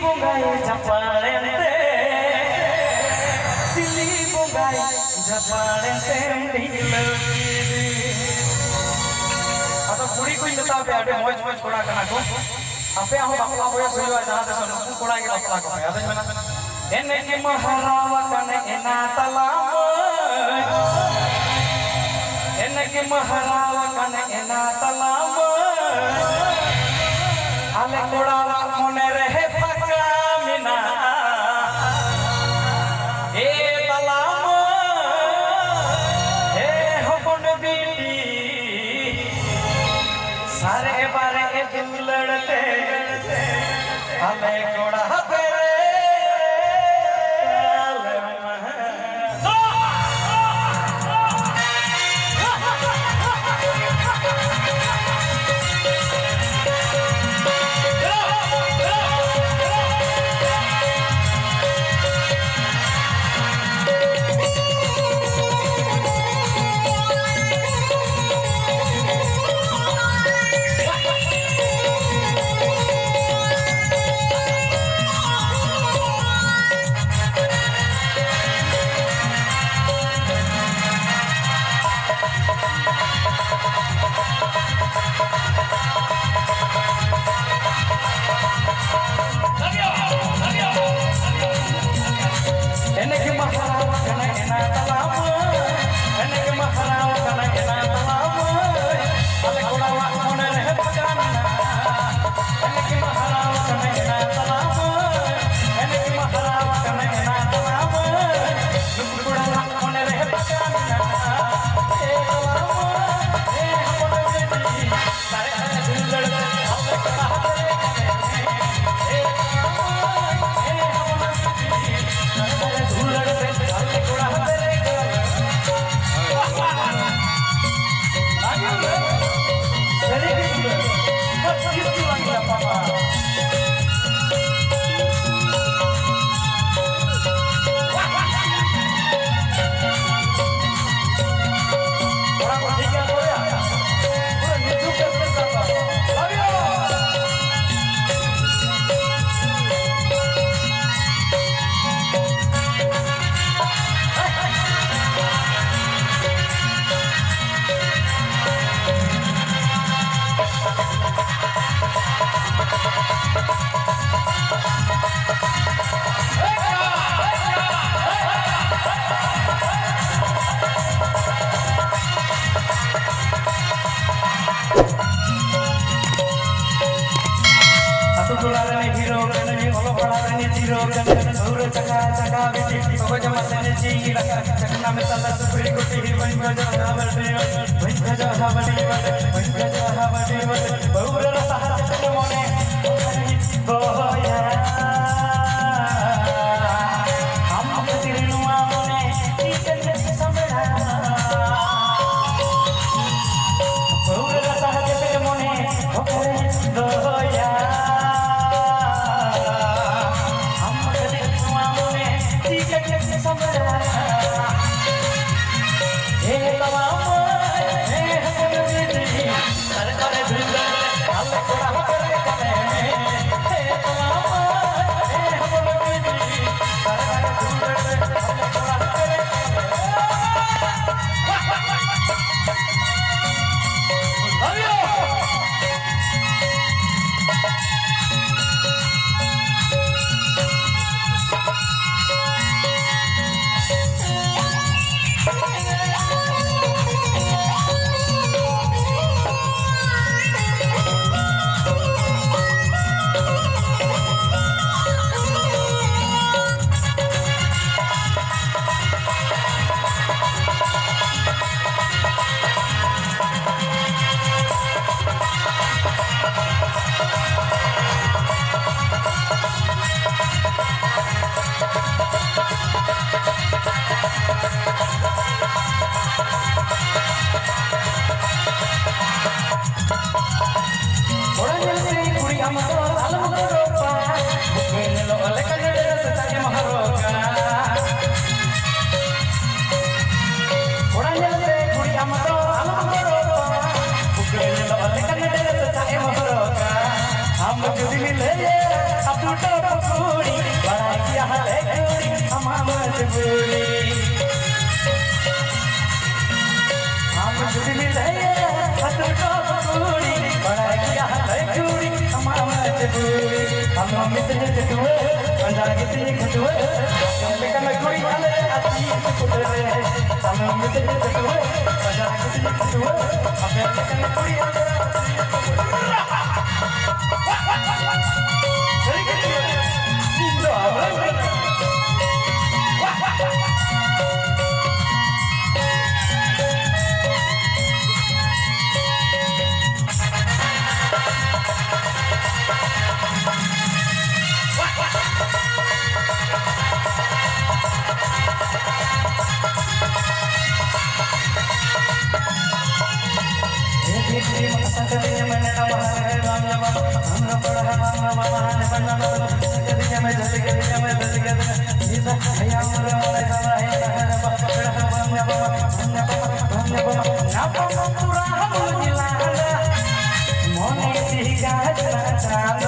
bungai japalente Sili bungai japalente atau kuri ko indata pe ade moj koda kana ko ape aho bakla boya suyo jaha de sonu koda ge bakla ko ade mena enne ke maharawa kana ena talam enne ke maharawa kana ena talam ale koda mone rehe phaka mina e talam e hopon biti सारे बारे दुलड़ते हमें कोड़ा पेरे मजबूरी हम जुड़ी मिले हाथ को पूरी बड़ा किया है चूड़ी हमारा मजबूरी हम मित्र जटुए अंदर कितने खटुए लेकिन कुड़ी वाले आती कुटरे हम मित्र जटुए अंदर कितने खटुए अब लेकिन कुड़ी वाले सही करिए नींदो आवे सकदिया में नमः राम राम हम पढ़ा राम राम महान बन्ना सकदिया में जलगदिया में जलगद सीता भैया मोरे मोरे सदा है पकड़ा हम पूरा हम जिला मोने सी गाज चांद